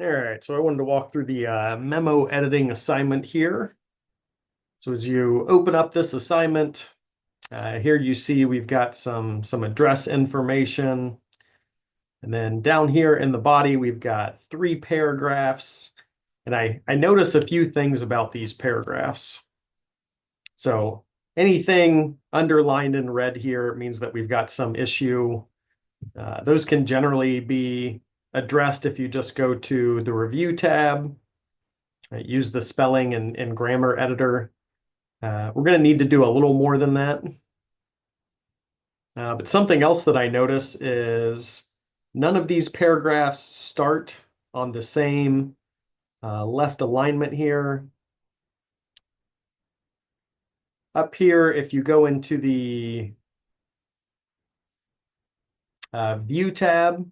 All right, so I wanted to walk through the memo editing assignment here. So as you open up this assignment, here you see we've got some address information. And then down here in the body, we've got 3 paragraphs. And I notice a few things about these paragraphs. So anything underlined in red here means that we've got some issue. Those can generally be addressed if you just go to the review tab. Use the spelling and grammar editor. We're going to need to do a little more than that. But something else that I notice is none of these paragraphs start on the same left alignment here. Up here, if you go into the view tab,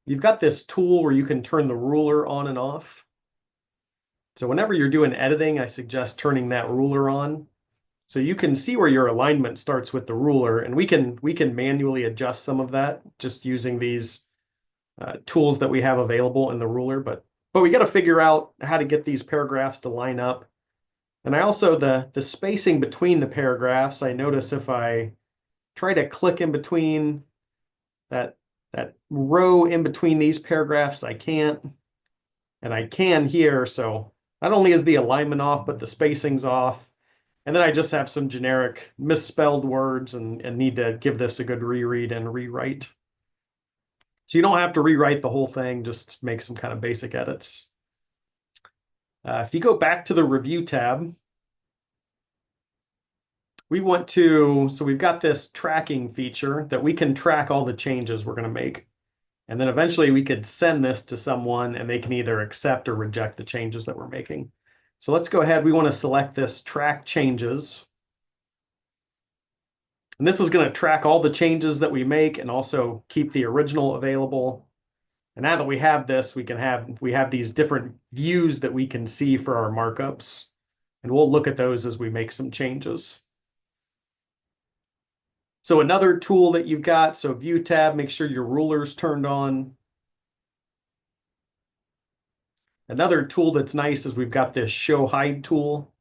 you've got this tool where you can turn the ruler on and off. So whenever you're doing editing, I suggest turning that ruler on. So you can see where your alignment starts with the ruler, and we can manually adjust some of that just using these tools that we have available in the ruler. But we got to figure out how to get these paragraphs to line up. And I also the spacing between the paragraphs. I notice if I try to click in between that row in between these paragraphs, I can't, and I can here. So not only is the alignment off, but the spacing's off. And then I just have some generic misspelled words and need to give this a good reread and rewrite. So you don't have to rewrite the whole thing, just make some kind of basic edits. If you go back to the review tab, so we've got this tracking feature that we can track all the changes we're going to make. And then eventually we could send this to someone and they can either accept or reject the changes that we're making. So let's go ahead. We want to select this track changes. And this is going to track all the changes that we make and also keep the original available. And now that we have this, we have these different views that we can see for our markups. And we'll look at those as we make some changes. So another tool that you've got, so view tab, make sure your ruler's turned on. Another tool that's nice is we've got this show hide tool.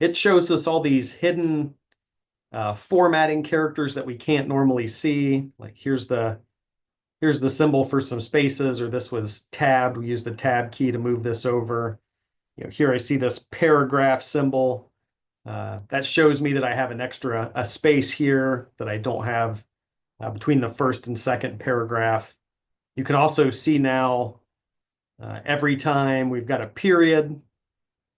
It shows us all these hidden formatting characters that we can't normally see. Like here's the symbol for some spaces, or this was tabbed. We use the tab key to move this over. Here I see this paragraph symbol. That shows me that I have a space here that I don't have between the first and second paragraph. You can also see now every time we've got a period,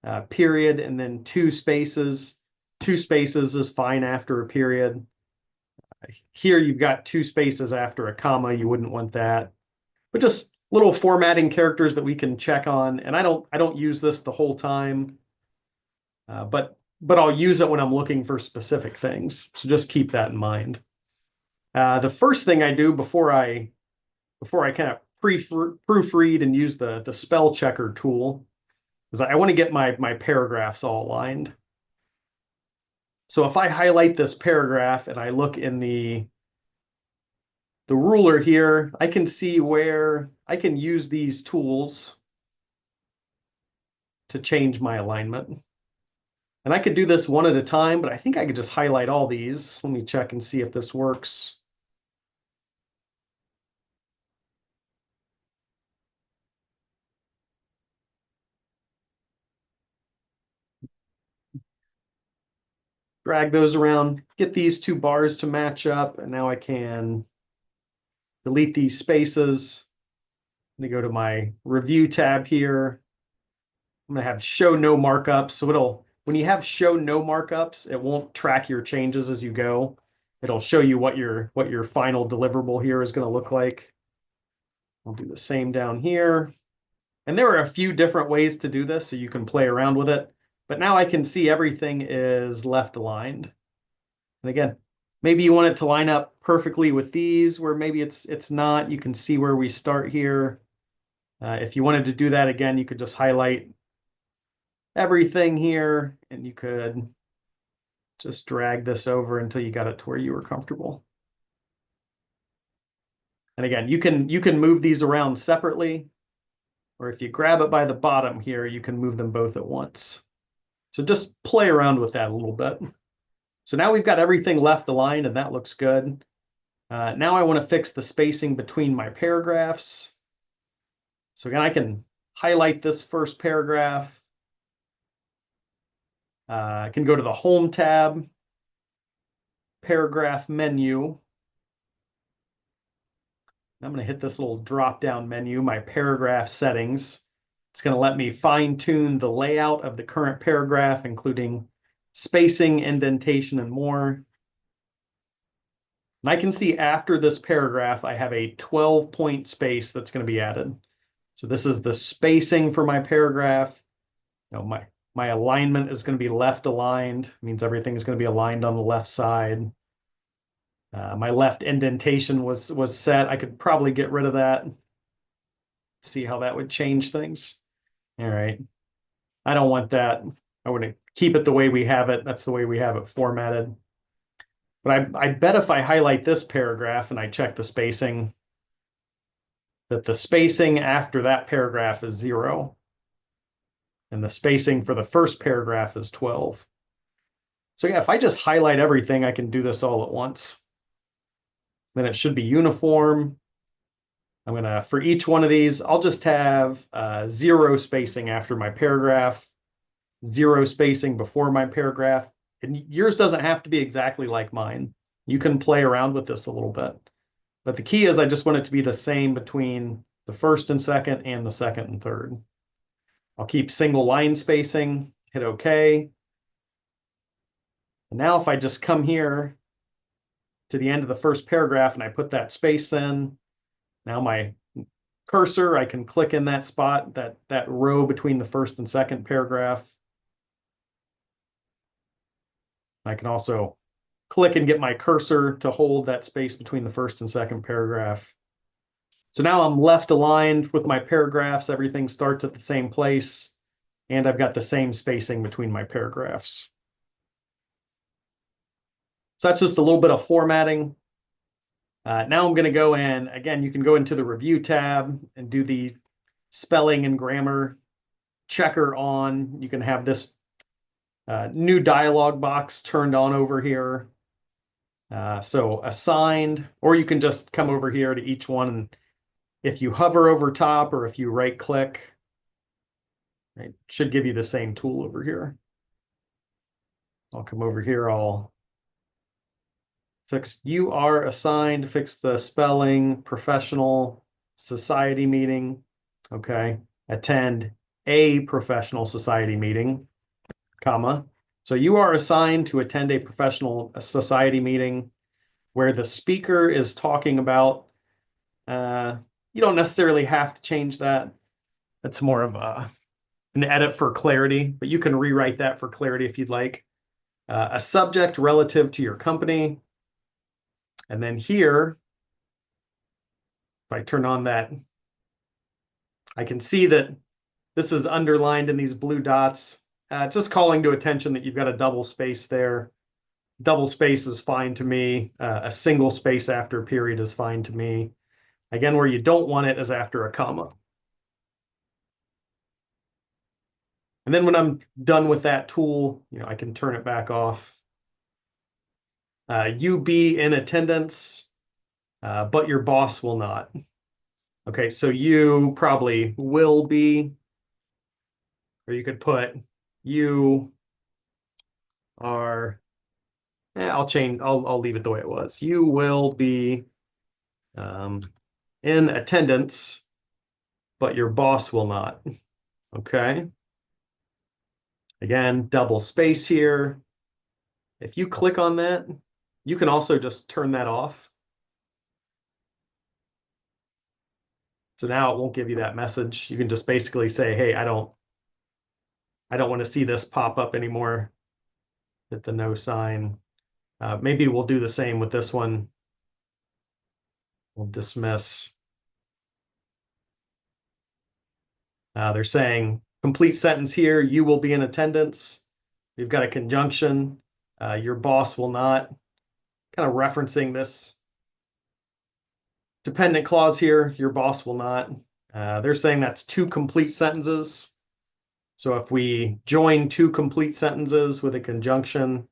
and then 2 spaces. 2 spaces is fine after a period. Here you've got 2 spaces after a comma. You wouldn't want that. But just little formatting characters that we can check on. And I don't use this the whole time, but I'll use it when I'm looking for specific things. So just keep that in mind. The first thing I do before I kind of proofread and use the spell checker tool is I want to get my paragraphs all aligned. So if I highlight this paragraph and I look in the ruler here, I can see where I can use these tools to change my alignment. And I could do this one at a time, but I think I could just highlight all these. Let me check and see if this works. Drag those around, get these 2 bars to match up, and now I can delete these spaces. Let me go to my review tab here. I'm going to have show no markups. So when you have show no markups, it won't track your changes as you go. It'll show you what your final deliverable here is going to look like. I'll do the same down here. And there are a few different ways to do this, so you can play around with it. But now I can see everything is left aligned. And again, maybe you want it to line up perfectly with these, where maybe it's not. You can see where we start here. If you wanted to do that again, you could just highlight everything here, and you could just drag this over until you got it to where you were comfortable. And again, you can move these around separately, or if you grab it by the bottom here, you can move them both at once. So just play around with that a little bit. So now we've got everything left aligned, and that looks good. Now I want to fix the spacing between my paragraphs. So again, I can highlight this first paragraph. I can go to the Home tab, Paragraph menu. I'm going to hit this little drop-down menu, my paragraph settings. It's going to let me fine-tune the layout of the current paragraph, including spacing, indentation, and more. And I can see after this paragraph, I have a 12-point space that's going to be added. So this is the spacing for my paragraph. You know, my alignment is going to be left aligned, means everything is going to be aligned on the left side. My left indentation was set. I could probably get rid of that. See how that would change things. All right. I don't want that. I want to keep it the way we have it. That's the way we have it formatted. But I bet if I highlight this paragraph and I check the spacing, that the spacing after that paragraph is 0. And the spacing for the first paragraph is 12. So yeah, if I just highlight everything, I can do this all at once. Then it should be uniform. I'm gonna, for each one of these, I'll just have 0 spacing after my paragraph, 0 spacing before my paragraph. And yours doesn't have to be exactly like mine. You can play around with this a little bit. But the key is I just want it to be the same between the first and second and the second and third. I'll keep single line spacing, hit OK. And now if I just come here to the end of the first paragraph and I put that space in, now my cursor, I can click in that spot, that row between the first and second paragraph. I can also click and get my cursor to hold that space between the first and second paragraph. So now I'm left aligned with my paragraphs. Everything starts at the same place, and I've got the same spacing between my paragraphs. So that's just a little bit of formatting. Now I'm going to go in, again, you can go into the Review tab and do the spelling and grammar checker on. You can have this new dialog box turned on over here. So assigned, or you can just come over here to each one. And if you hover over top or if you right click, it should give you the same tool over here. I'll come over here, I'll fix, you are assigned, fix the spelling, professional society meeting. Okay, attend a professional society meeting, comma. So you are assigned to attend a professional society meeting where the speaker is talking about, you don't necessarily have to change that. That's more of an edit for clarity, but you can rewrite that for clarity if you'd like. A subject relative to your company. And then here, if I turn on that, I can see that this is underlined in these blue dots. It's just calling to attention that you've got a double space there. Double space is fine to me. A single space after a period is fine to me. Again, where you don't want it is after a comma. And then when I'm done with that tool, I can turn it back off. You be in attendance, but your boss will not. Okay, so you probably will be, or you could put you are, I'll leave it the way it was. You will be in attendance, but your boss will not. Okay. Again, double space here. If you click on that, you can also just turn that off. So now it won't give you that message. You can just basically say, hey, I don't want to see this pop up anymore. Hit the no sign. Maybe we'll do the same with this one. We'll dismiss. They're saying complete sentence here. You will be in attendance. We've got a conjunction. Your boss will not. Kind of referencing this. Dependent clause here, your boss will not. They're saying that's two complete sentences. So if we join two complete sentences with a conjunction,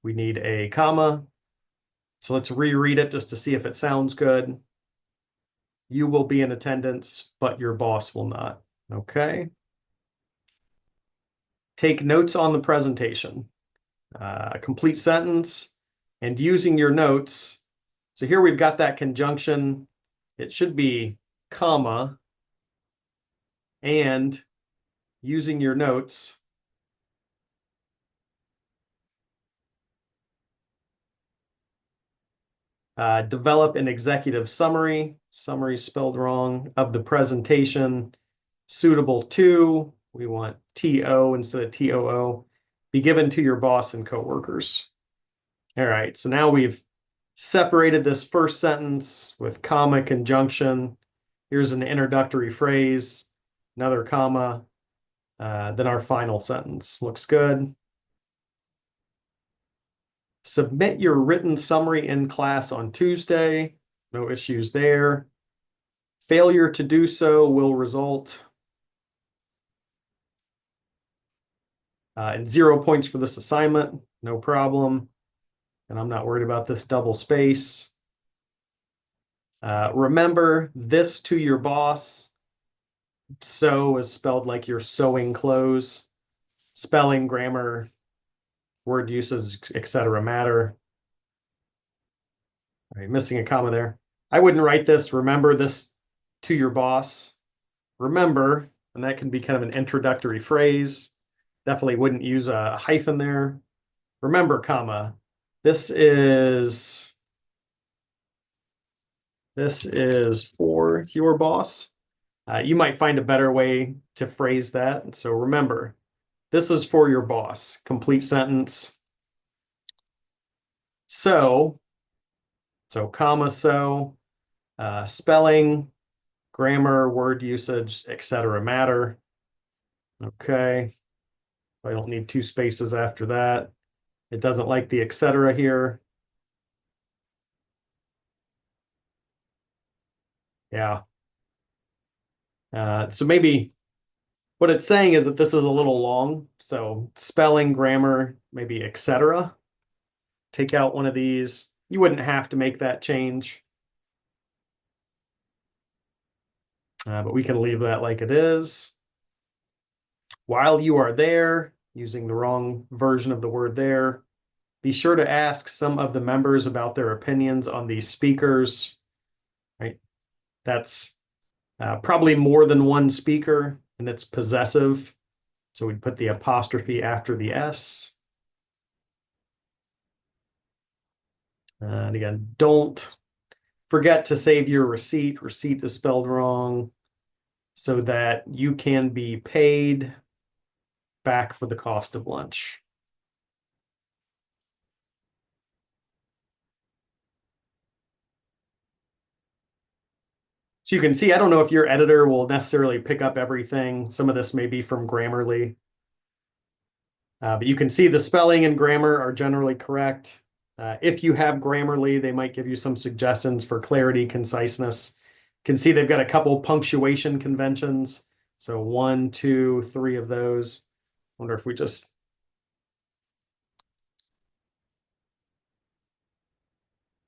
we need a comma. So let's reread it just to see if it sounds good. You will be in attendance, but your boss will not. Okay. Take notes on the presentation. A complete sentence and using your notes. So here we've got that conjunction. It should be comma and using your notes. Develop an executive summary spelled wrong, of the presentation suitable to, we want TO instead of TOO, be given to your boss and coworkers. All right, so now we've separated this first sentence with comma conjunction. Here's an introductory phrase, another comma, then our final sentence. Looks good. Submit your written summary in class on Tuesday. No issues there. Failure to do so will result in 0 points for this assignment. No problem. And I'm not worried about this double space. Remember this to your boss. Sew is spelled like you're sewing clothes. Spelling, grammar, word usage, etc. matter. All right, missing a comma there. I wouldn't write this, remember this to your boss. Remember, and that can be kind of an introductory phrase. Definitely wouldn't use a hyphen there. Remember, comma, this is for your boss. You might find a better way to phrase that. So remember, this is for your boss. Complete sentence. So comma, spelling, grammar, word usage, etc. matter. Okay. I don't need two spaces after that. It doesn't like the etc. here. Yeah. So maybe what it's saying is that this is a little long. So spelling, grammar, maybe etc. Take out one of these. You wouldn't have to make that change. But we can leave that like it is. While you are there, using the wrong version of the word there, be sure to ask some of the members about their opinions on these speakers. Right? That's probably more than one speaker, and it's possessive. So we'd put the apostrophe after the S. And again, don't forget to save your receipt. Receipt is spelled wrong so that you can be paid back for the cost of lunch. So you can see, I don't know if your editor will necessarily pick up everything. Some of this may be from Grammarly. But you can see the spelling and grammar are generally correct. If you have Grammarly, they might give you some suggestions for clarity, conciseness. You can see they've got a couple punctuation conventions. So 1, 2, 3 of those. Wonder if we just...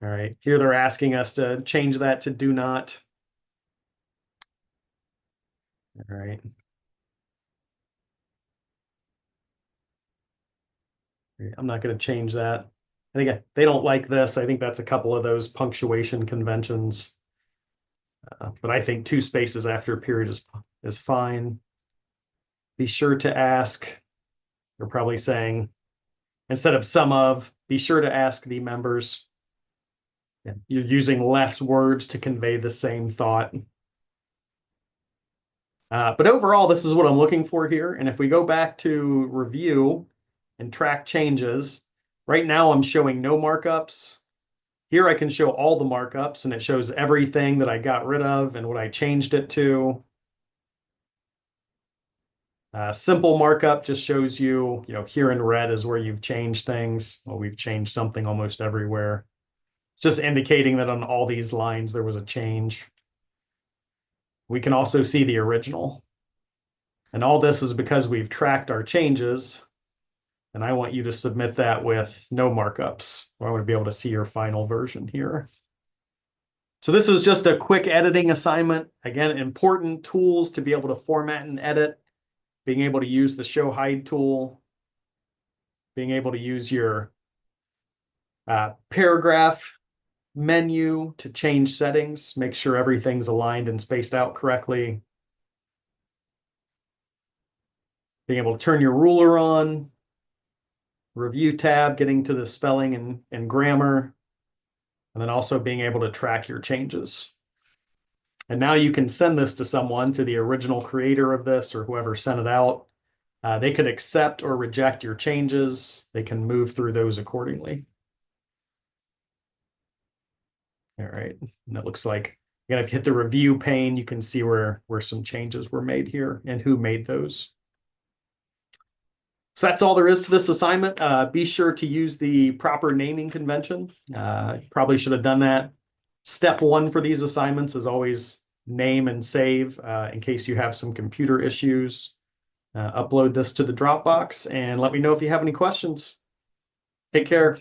All right, here they're asking us to change that to do not. All right. I'm not going to change that. I think they don't like this. I think that's a couple of those punctuation conventions. But I think two spaces after a period is fine. Be sure to ask. They're probably saying, instead of some of, be sure to ask the members. You're using less words to convey the same thought. But overall, this is what I'm looking for here. And if we go back to review and track changes, right now I'm showing no markups. Here I can show all the markups, and it shows everything that I got rid of and what I changed it to. Simple markup just shows you, here in red is where you've changed things. Well, we've changed something almost everywhere. It's just indicating that on all these lines there was a change. We can also see the original. And all this is because we've tracked our changes. And I want you to submit that with no markups. I want to be able to see your final version here. So this is just a quick editing assignment. Again, important tools to be able to format and edit, being able to use the show hide tool, being able to use your paragraph menu to change settings, make sure everything's aligned and spaced out correctly, being able to turn your ruler on, review tab, getting to the spelling and grammar, and then also being able to track your changes. And now you can send this to someone, to the original creator of this or whoever sent it out. They could accept or reject your changes. They can move through those accordingly. All right, and it looks like, again, if you hit the review pane, you can see where some changes were made here and who made those. So that's all there is to this assignment. Be sure to use the proper naming convention. Probably should have done that. Step one for these assignments is always name and save in case you have some computer issues. Upload this to the Dropbox and let me know if you have any questions. Take care.